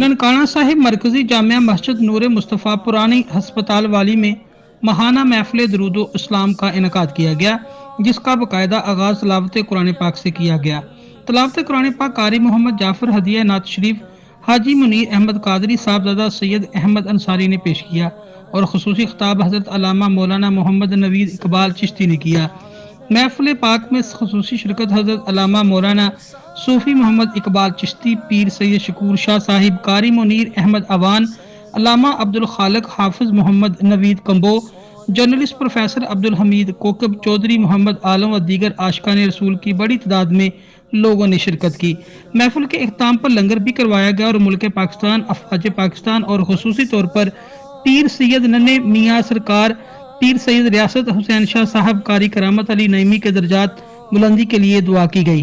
ननकाना साहिब मरकजी जामिया मस्जिद नूर मुस्तफ़ा पुरानी हस्पताल वाली में महाना महफिल दरूद इस्लाम का इनकाद किया गया, जिसका बाकायदा आगाज तलावत कुरान पाक से किया गया। तलावत कुरान पाक कारी मोहम्मद जाफर हदिया नात शरीफ हाजी मुनीर अहमद कादरी साहबजादा सैयद अहमद अंसारी ने पेश किया और खुसूसी खिताब हजरत अल्लामा मौलाना मोहम्मद नवीद इकबाल चिश्ती ने किया। महफिल पाक में खसूसी शिरकत हजरत अल्लामा मौलाना सूफी मोहम्मद इकबाल चिश्ती, पीर सैयद शकूर शाह साहिब, कारी मुनीर अहमद अवान, अल्लामा अब्दुल खालिक हाफिज मोहम्मद नवीद कंबो, जर्नलिस्ट प्रोफेसर अब्दुल हमीद कोकब, चौधरी मोहम्मद आलम व दीगर आशिकान रसूल की बड़ी तादाद में लोगों ने शिरकत की। महफिल के इख्ताम पर लंगर भी करवाया गया और मुल्क पाकिस्तान, अफवाज पाकिस्तान और खुसूसी तौर पर पीर सैयद नन्हे मियाँ सरकार, पीर सैयद रियासत हुसैन शाह साहब, कारी करामत अली नईमी के दर्जात बुलंदी के लिए दुआ की गई।